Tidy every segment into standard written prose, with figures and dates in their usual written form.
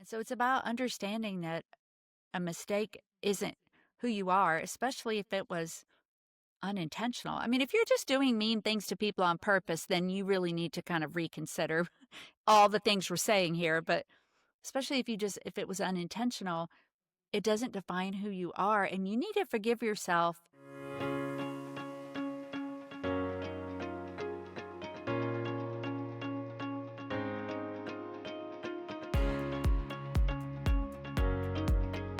And so it's about understanding that a mistake isn't who you are, especially if it was unintentional. I mean, if you're just doing mean things to people on purpose, then you really need to kind of reconsider all the things we're saying here. But especially if it was unintentional, it doesn't define who you are. And you need to forgive yourself.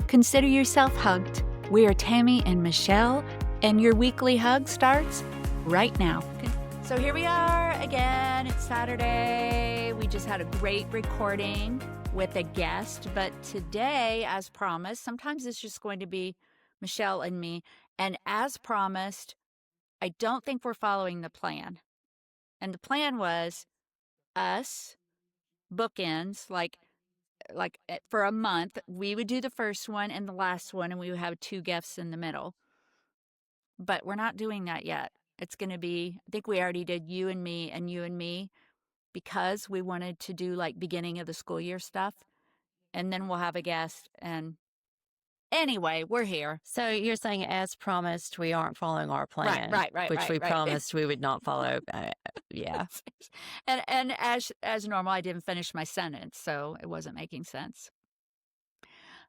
Consider yourself hugged. We are Tami and Michelle, and your weekly hug starts right now. So here we are again. It's Saturday. We just had a great recording with a guest, but today, as promised, sometimes it's just going to be Michelle and me. And as promised, I don't think we're following the plan. And the plan was us bookends, for a month, we would do the first one and the last one, and we would have two guests in the middle. But we're not doing that yet. It's going to be, I think we already did you and me because we wanted to do like beginning of the school year stuff. And then we'll have a guest. And anyway, we're here. So you're saying, as promised, we aren't following our plan, which we Right. promised we would not follow. Yeah. And as normal, I didn't finish my sentence, so it wasn't making sense.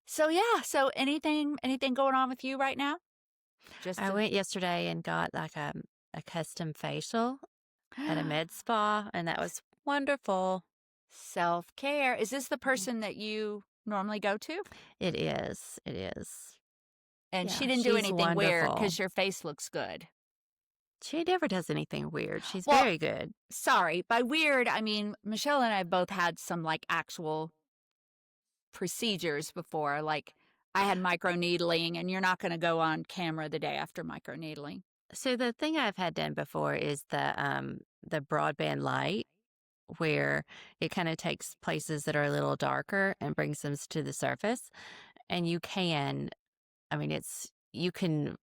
So yeah. So anything going on with you right now? I went yesterday and got like a custom facial at a med spa, and that was wonderful. Self-care. Is this the person that you normally go to? It is. It is. And Yeah, she didn't do she's anything weird wonderful. because your face looks good. She never does anything weird. She's Well, very good. Sorry. By weird, I mean, Michelle and I both had some like actual procedures before. Like I had microneedling, and you're not going to go on camera the day after microneedling. So the thing I've had done before is the broadband light, where it kind of takes places that are a little darker and brings them to the surface. And you can, I mean, you can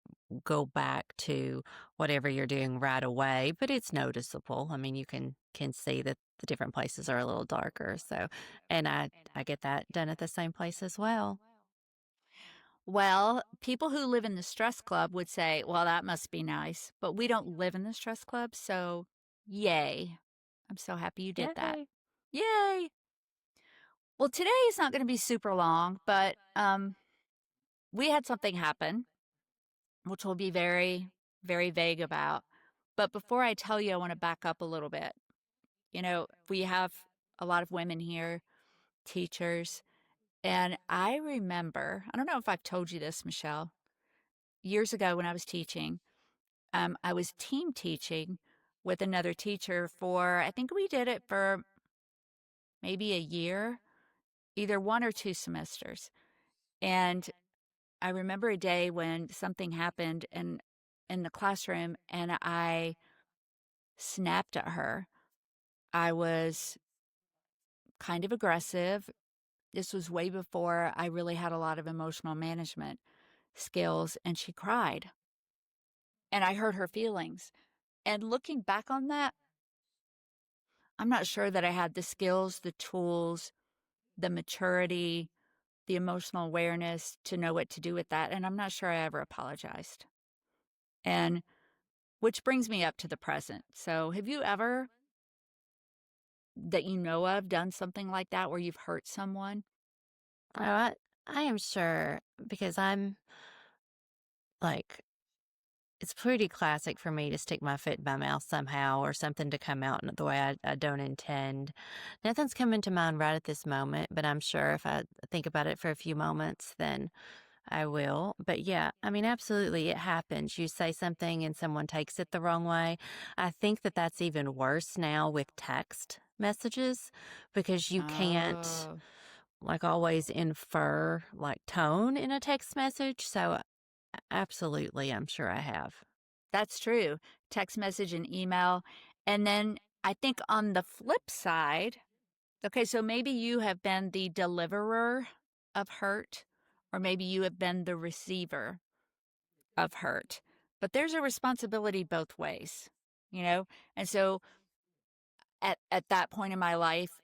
go back to whatever you're doing right away, but it's noticeable. I mean, you can see that the different places are a little darker. So, and I get that done at the same place as well. Well, people who live in the stress club would say, well, that must be nice. But we don't live in the stress club. So, yay. I'm so happy you did that. Yay. Well, today is not going to be super long, but we had something happen, which we'll be very, very vague about. But before I tell you, I want to back up a little bit. You know, we have a lot of women here, teachers, and I remember, I don't know if I've told you this, Michelle, years ago when I was teaching, I was team teaching with another teacher I think we did it for maybe a year, either one or two semesters. And I remember a day when something happened in the classroom, and I snapped at her. I was kind of aggressive. This was way before I really had a lot of emotional management skills, and she cried. And I hurt her feelings. And looking back on that, I'm not sure that I had the skills, the tools, the maturity, the emotional awareness to know what to do with that. And I'm not sure I ever apologized. And which brings me up to the present. So, have you ever, that you know of, done something like that where you've hurt someone? Oh, I am sure, because I'm like, it's pretty classic for me to stick my foot in my mouth somehow, or something to come out in the way I don't intend. Nothing's coming to mind right at this moment, but I'm sure if I think about it for a few moments, then I will. But yeah, I mean, absolutely, it happens. You say something and someone takes it the wrong way. I think that that's even worse now with text messages, because you can't Oh, like always infer like tone in a text message. So absolutely, I'm sure I have. that's true. Text message and email. And then I think on the flip side, okay, so maybe you have been the deliverer of hurt, or maybe you have been the receiver of hurt. But there's a responsibility both ways, you know? And so at that point in my life,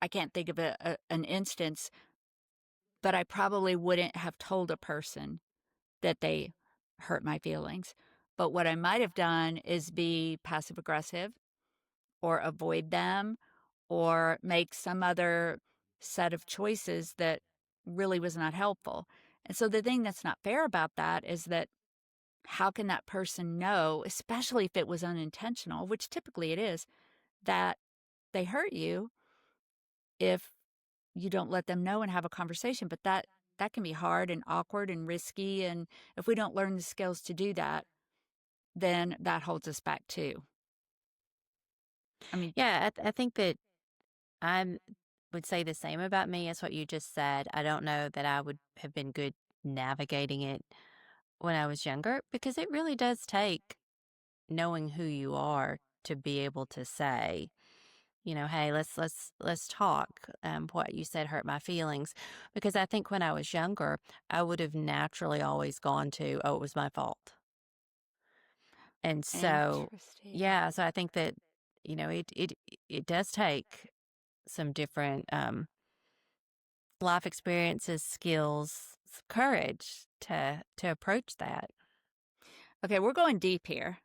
I can't think of an instance, but I probably wouldn't have told a person that they hurt my feelings. But what I might have done is be passive aggressive or avoid them or make some other set of choices that really was not helpful. And so the thing that's not fair about that is that how can that person know, especially if it was unintentional, which typically it is, that they hurt you if you don't let them know and have a conversation? But that can be hard and awkward and risky, and if we don't learn the skills to do that, then that holds us back too. I mean, Yeah, I think that I would say the same about me as what you just said. I don't know that I would have been good navigating it when I was younger because it really does take knowing who you are to be able to say, hey, let's talk. What you said hurt my feelings because I think when I was younger, I would have naturally always gone to, oh, it was my fault. And so, interesting. yeah, so I think that it does take some different life experiences, skills, courage to approach that. Okay, we're going deep here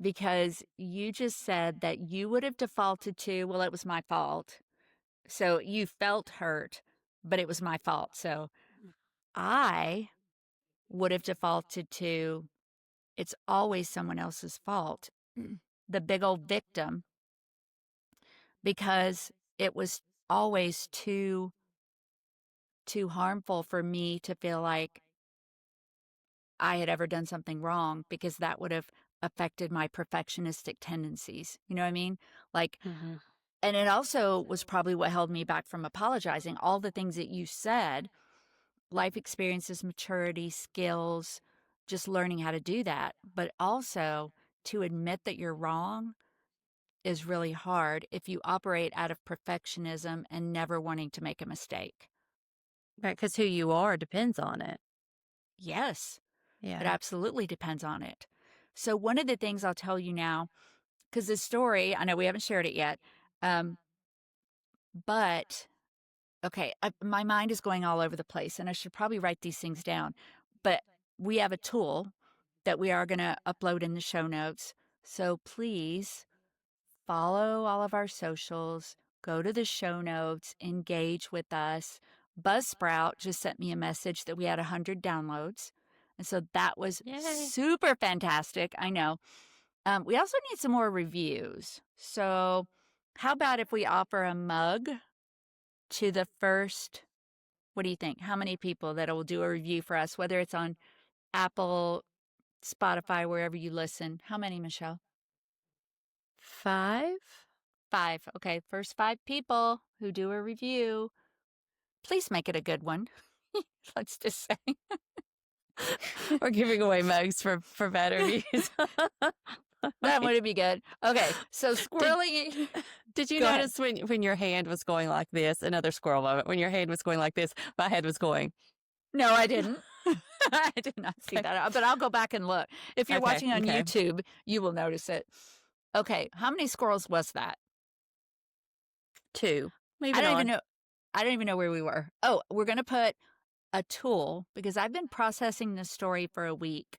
because you just said that you would have defaulted to, well, it was my fault. So you felt hurt, but it was my fault. So I would have defaulted to, it's always someone else's fault. The big old victim, because it was always too harmful for me to feel like I had ever done something wrong because that would have affected my perfectionistic tendencies. You know what I mean? Like, Hmm. and it also was probably what held me back from apologizing. All the things that you said, life experiences, maturity, skills, just learning how to do that. But also to admit that you're wrong is really hard if you operate out of perfectionism and never wanting to make a mistake. Right, because who you are depends on it. Yes, it Yeah. absolutely depends on it. So, one of the things I'll tell you now, because this story, I know we haven't shared it yet, um, but okay, my mind is going all over the place and I should probably write these things down. But we have a tool that we are going to upload in the show notes. So, please follow all of our socials, go to the show notes, engage with us. Buzzsprout just sent me a message that we had 100 downloads. And so that was Yay. super fantastic. I know. We also need some more reviews. So, how about if we offer a mug to the first, what do you think? How many people that will do a review for us, whether it's on Apple, Spotify, wherever you listen? How many, Michelle? 5? Five. Okay, first five people who do a review. Please make it a good one. Let's just say We're giving away mugs for bad reviews. that Okay. would be good. Okay, so Did squirrely. did you Go ahead. notice when your hand was going like this, another squirrel moment, when your hand was going like this, my head was going. No, I didn't. I did not see Okay. that, but I'll go back and look. If you're Okay. watching on Okay. YouTube, you will notice it. Okay, how many squirrels was that? 2. I Moving don't even on. know. I don't even know where we were. Oh, we're going to put a tool because I've been processing this story for a week.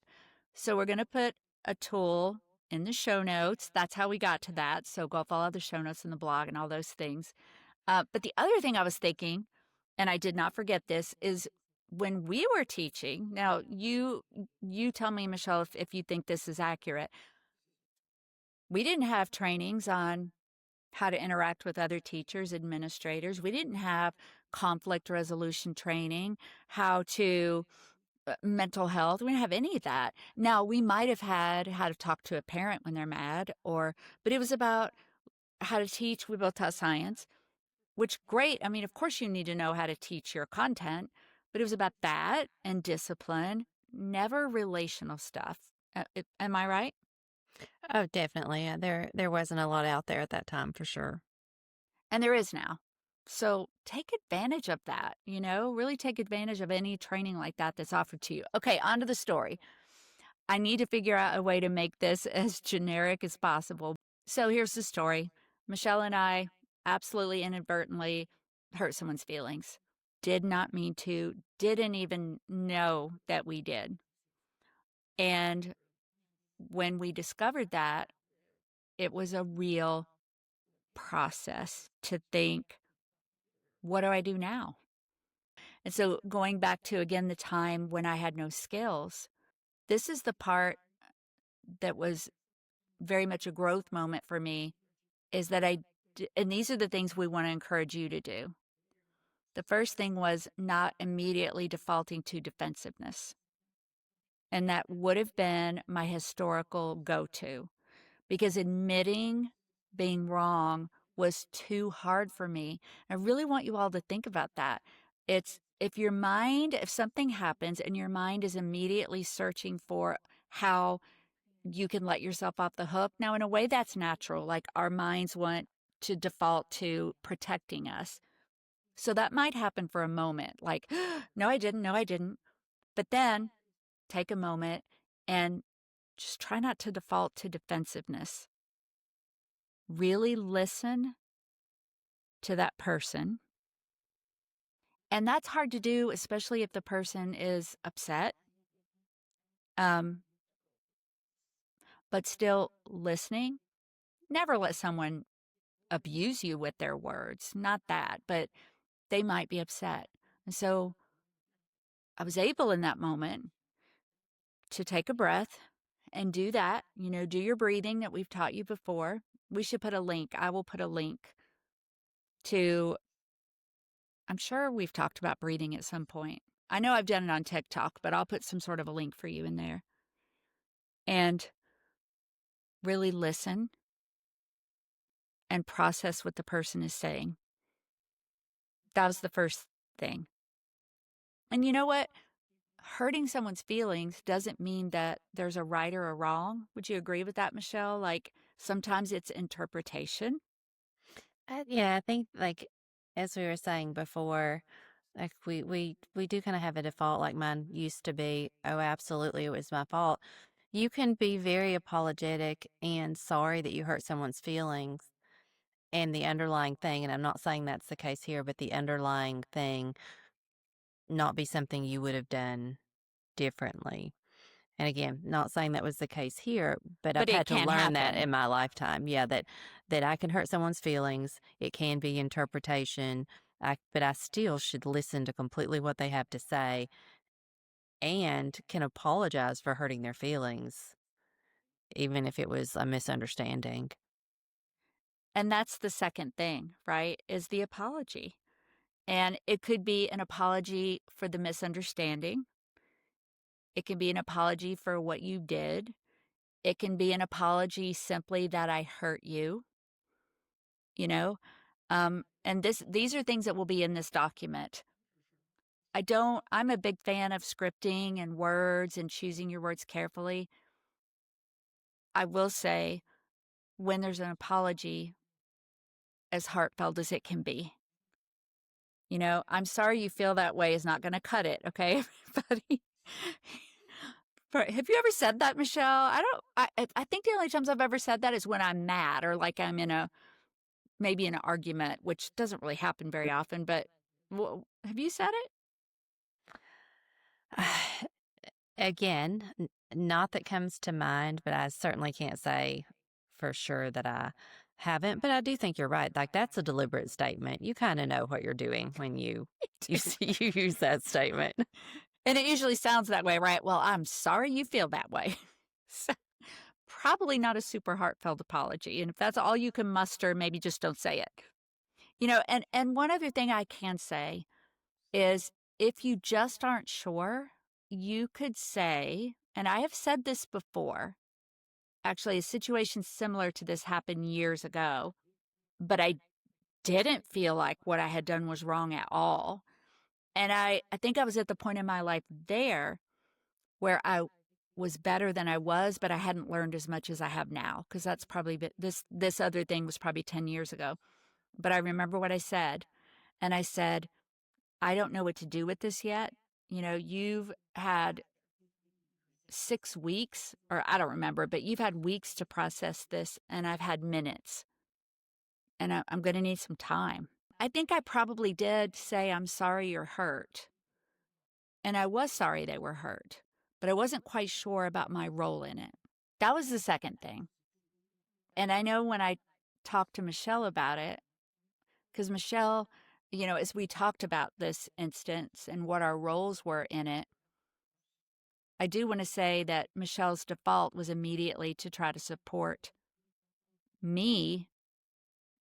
So we're going to put a tool in the show notes. That's how we got to that. So go follow the show notes in the blog and all those things. But the other thing I was thinking, and I did not forget this, is when we were teaching. Now you tell me, Michelle, if you think this is accurate. We didn't have trainings on how to interact with other teachers, administrators. We didn't have conflict resolution training, how to mental health. We didn't have any of that. Now, we might have had how to talk to a parent when they're mad, but it was about how to teach. We both taught science, which great. I mean, of course, you need to know how to teach your content, but it was about that and discipline, never relational stuff. Am I right? Oh, definitely. There wasn't a lot out there at that time for sure. And there is now. So take advantage of that, really take advantage of any training like that that's offered to you. Okay, on to the story. I need to figure out a way to make this as generic as possible. So here's the story. Michelle and I absolutely inadvertently hurt someone's feelings. Did not mean to, didn't even know that we did. And when we discovered that, it was a real process to think, what do I do now? And so going back to again the time when I had no skills, this is the part that was very much a growth moment for me is that and these are the things we want to encourage you to do. The first thing was not immediately defaulting to defensiveness. And that would have been my historical go to because admitting being wrong was too hard for me. I really want you all to think about that. It's if something happens and your mind is immediately searching for how you can let yourself off the hook. Now, in a way, that's natural. Like our minds want to default to protecting us. So that might happen for a moment, like, no, I didn't. No, I didn't. But then take a moment and just try not to default to defensiveness. Really listen to that person. And that's hard to do, especially if the person is upset. But still listening. Never let someone abuse you with their words. Not that, but they might be upset. And so I was able in that moment to take a breath and do that. Do your breathing that we've taught you before. We should put a link. I will put a link to, I'm sure we've talked about breathing at some point. I know I've done it on TikTok, but I'll put some sort of a link for you in there. And really listen and process what the person is saying. That was the first thing. And you know what? Hurting someone's feelings doesn't mean that there's a right or a wrong. Would you agree with that, Michelle? Like sometimes it's interpretation. Yeah, I think like as we were saying before, like we do kind of have a default. Like mine used to be, oh, absolutely, it was my fault. You can be very apologetic and sorry that you hurt someone's feelings, and the underlying thing, and I'm not saying that's the case here, but the underlying thing not be something you would have done differently. And again, not saying that was the case here, but I've But it had to can learn that happen. in my lifetime. Yeah, that I can hurt someone's feelings. It can be interpretation. But I still should listen to completely what they have to say and can apologize for hurting their feelings, even if it was a misunderstanding. And that's the second thing, right? Is the apology. And it could be an apology for the misunderstanding. It can be an apology for what you did. It can be an apology simply that I hurt you, you know? And these are things that will be in this document. I'm a big fan of scripting and words and choosing your words carefully. I will say when there's an apology, as heartfelt as it can be, I'm sorry you feel that way is not going to cut it. Okay, everybody. Have you ever said that, Michelle? I think the only times I've ever said that is when I'm mad or like I'm maybe in an argument, which doesn't really happen very often, but have you said it? Again, not that comes to mind, but I certainly can't say for sure that I haven't. But I do think you're right. Like that's a deliberate statement. You kind of know what you're doing when you see, you use that statement. And it usually sounds that way, right? Well, I'm sorry you feel that way. So, probably not a super heartfelt apology. And if that's all you can muster, maybe just don't say it. And one other thing I can say is if you just aren't sure, you could say, and I have said this before, actually, a situation similar to this happened years ago, but I didn't feel like what I had done was wrong at all. And I think I was at the point in my life there where I was better than I was, but I hadn't learned as much as I have now because that's probably this other thing was probably 10 years ago. But I remember what I said, and I said, I don't know what to do with this yet. You've had 6 weeks, or I don't remember, but you've had weeks to process this, and I've had minutes, and I'm going to need some time. I think I probably did say, "I'm sorry you're hurt." And I was sorry they were hurt, but I wasn't quite sure about my role in it. That was the second thing. And I know when I talked to Michelle about it, because Michelle, as we talked about this instance and what our roles were in it, I do want to say that Michelle's default was immediately to try to support me,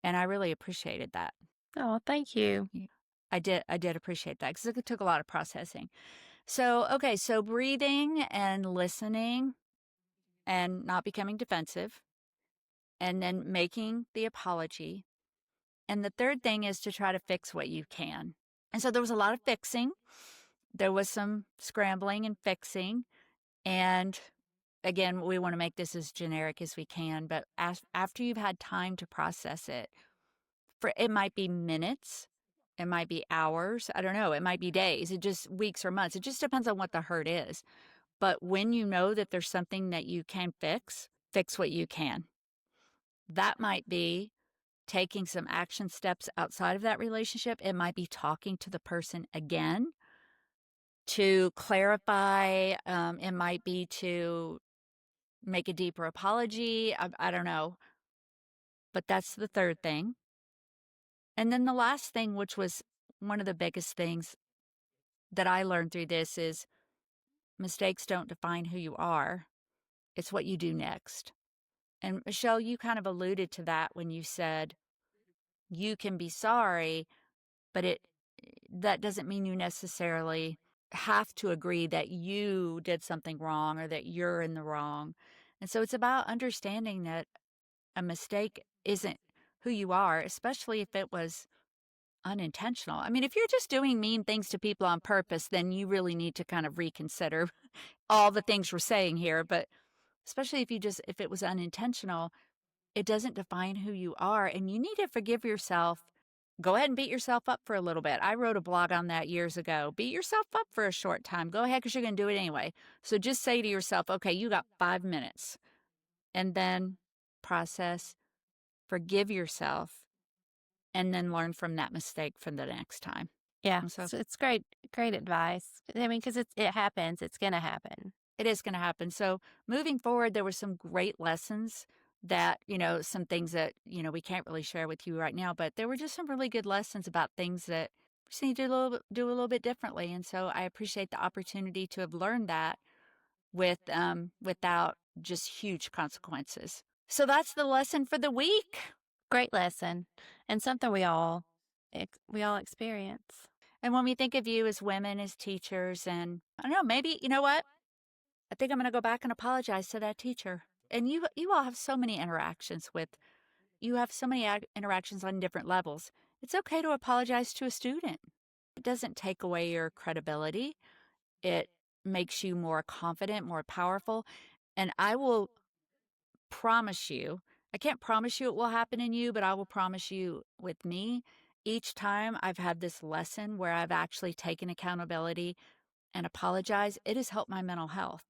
and I really appreciated that. Oh, thank you. Yeah. I did appreciate that because it took a lot of processing. So, okay, so breathing and listening and not becoming defensive, and then making the apology. And the third thing is to try to fix what you can. And so there was a lot of fixing. There was some scrambling and fixing. And again, we want to make this as generic as we can, but after you've had time to process it, it might be minutes, it might be hours, I don't know, it might be days, it just weeks or months. It just depends on what the hurt is. But when you know that there's something that you can fix what you can. That might be taking some action steps outside of that relationship. It might be talking to the person again to clarify. It might be to make a deeper apology. I don't know. But that's the third thing. And then the last thing, which was one of the biggest things that I learned through this, is mistakes don't define who you are, it's what you do next. And Michelle, you kind of alluded to that when you said you can be sorry, but that doesn't mean you necessarily have to agree that you did something wrong or that you're in the wrong. And so it's about understanding that a mistake isn't who you are, especially if it was unintentional. I mean, if you're just doing mean things to people on purpose, then you really need to kind of reconsider all the things we're saying here. But especially if it was unintentional, it doesn't define who you are, and you need to forgive yourself. Go ahead and beat yourself up for a little bit. I wrote a blog on that years ago. Beat yourself up for a short time. Go ahead, because you're going to do it anyway. So just say to yourself, okay, you got 5 minutes, and then process, forgive yourself, and then learn from that mistake for the next time. Yeah, And so it's great advice. I mean, because it happens. It's gonna happen. it is going to happen. So moving forward, there were some great lessons that, some things that, we can't really share with you right now, but there were just some really good lessons about things that we just need to do a little bit differently. And so I appreciate the opportunity to have learned that without just huge consequences. So that's the lesson for the week. Great lesson, and something we all experience. And when we think of you as women, as teachers, and I don't know, maybe, you know what? I think I'm going to go back and apologize to that teacher. And you all have so many interactions with you have so many interactions on different levels. It's okay to apologize to a student. It doesn't take away your credibility. It makes you more confident, more powerful. And I will promise you, I can't promise you it will happen in you, but I will promise you with me, each time I've had this lesson where I've actually taken accountability and apologized, it has helped my mental health.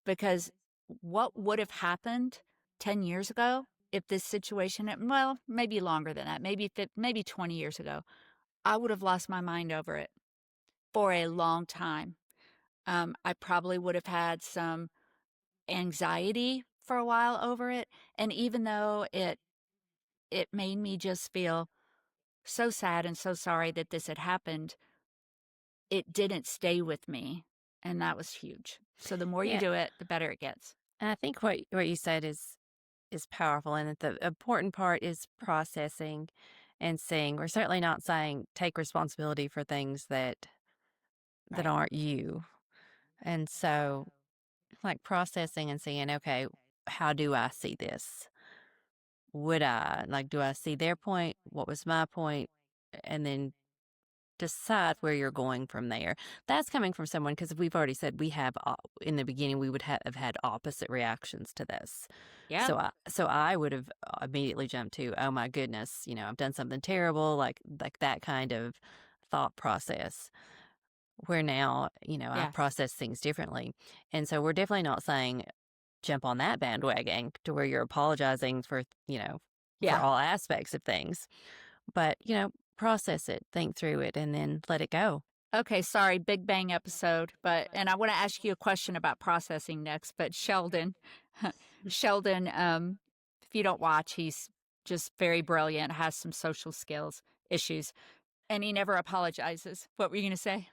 Because what would have happened 10 years ago if this situation, well, maybe longer than that, maybe 20 years ago, I would have lost my mind over it for a long time. I probably would have had some anxiety for a while over it. And even though it made me just feel so sad and so sorry that this had happened, it didn't stay with me. And that was huge. So the more you Yeah, do it, the better it gets. and I think what you said is powerful, and that the important part is processing and seeing. We're certainly not saying take responsibility for things that Right. aren't you. And so, like processing and seeing, okay, how do I see this? Do I see their point? What was my point? And then decide where you're going from there. That's coming from someone, because we've already said in the beginning, we would have had opposite reactions to this. Yeah. So I would have immediately jumped to, oh my goodness, I've done something terrible, like that kind of thought process. Where now, I Yeah. process things differently. And so we're definitely not saying jump on that bandwagon to where you're apologizing for Yeah. all aspects of things. But, process it, think through it, and then let it go. Okay, sorry, Big Bang episode, and I want to ask you a question about processing next, but Sheldon, Sheldon, if you don't watch, he's just very brilliant, has some social skills issues, and he never apologizes. What were you going to say?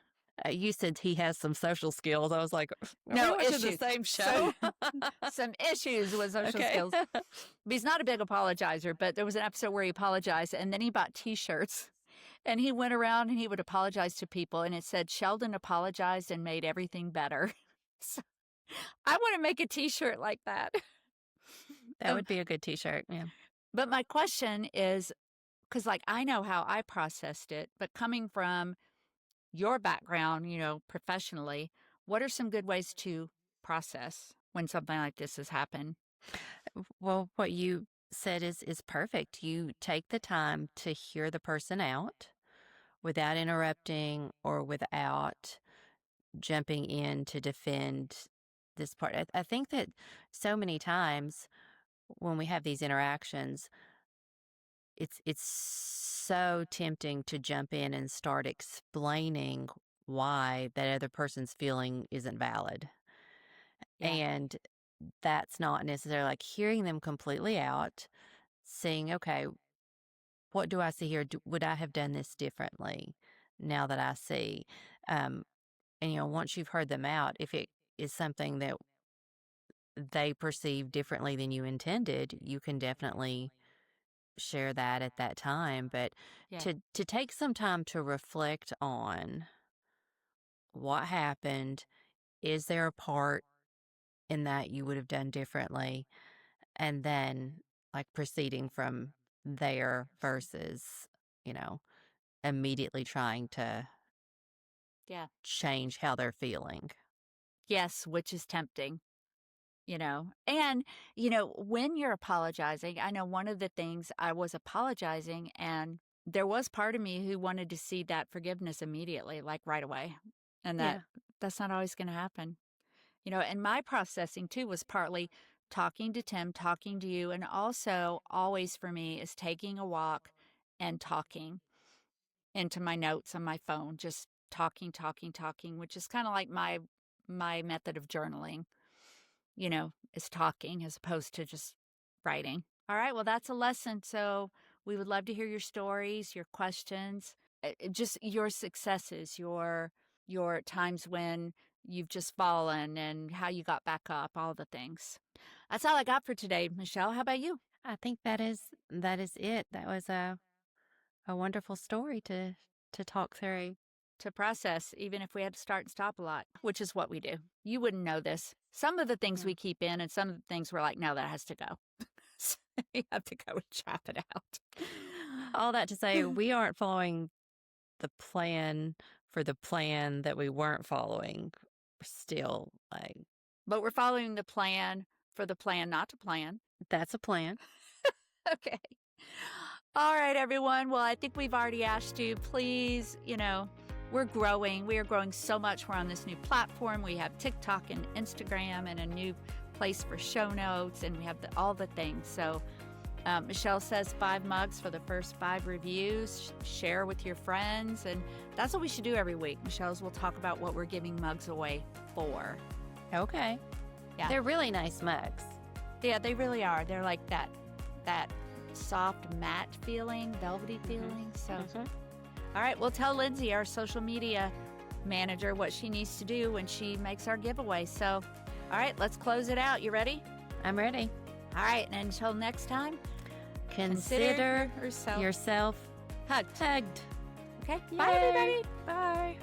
You said he has some social skills. I was like, are we No, watching issues. the same show? Some issues with social Okay. skills. But he's not a big apologizer, but there was an episode where he apologized, and then he bought T-shirts. And he went around and he would apologize to people, and it said, Sheldon apologized and made everything better. So I want to make a T-shirt like that. That would be a good T-shirt, yeah. But my question is, because I know how I processed it, but coming from your background, professionally, what are some good ways to process when something like this has happened? Well, what you said is perfect. You take the time to hear the person out without interrupting or without jumping in to defend this part. I think that so many times when we have these interactions, it's so tempting to jump in and start explaining why that other person's feeling isn't valid. Yeah. And that's not necessarily like hearing them completely out, saying, okay, what do I see here? Would I have done this differently now that I see? And, once you've heard them out, if it is something that they perceive differently than you intended, you can definitely share that at that time. But Yeah. to take some time to reflect on what happened, is there a part in that you would have done differently? And then like proceeding from there versus, you know, immediately trying to Yeah. change how they're feeling. Yes, which is tempting. And, when you're apologizing, I know one of the things I was apologizing, and there was part of me who wanted to see that forgiveness immediately, like right away. And Yeah. that's not always going to happen. And my processing too was partly talking to Tim, talking to you, and also always for me is taking a walk and talking into my notes on my phone, just talking, which is kind of like my method of journaling. Is talking as opposed to just writing. All right, well, that's a lesson. So we would love to hear your stories, your questions, just your successes, your times when you've just fallen and how you got back up, all the things. That's all I got for today, Michelle. How about you? I think that is it. That was a wonderful story to talk through. To process, even if we had to start and stop a lot, which is what we do. You wouldn't know this. Some of the things Yeah. we keep in, and some of the things we're like, no, that has to go. So you have to go and chop it out. All that to say, we aren't following the plan for the plan that we weren't following. Still, like, But we're following the plan for the plan not to plan. that's a plan. Okay. All right, everyone. Well, I think we've already asked you, please, we're growing. We are growing so much. We're on this new platform. We have TikTok and Instagram and a new place for show notes, and we have all the things. So Michelle says 5 mugs for the first 5 reviews. Share with your friends, and that's what we should do every week. Michelle's will talk about what we're giving mugs away for. Okay. Yeah. They're really nice mugs. Yeah, they really are. They're like that soft matte feeling, velvety feeling. So, all right, we'll tell Lindsay, our social media manager, what she needs to do when she makes our giveaway. So, all right, let's close it out. You ready? I'm ready. All right, and until next time, Consider yourself hugged. Okay, Yay. bye, everybody. Bye.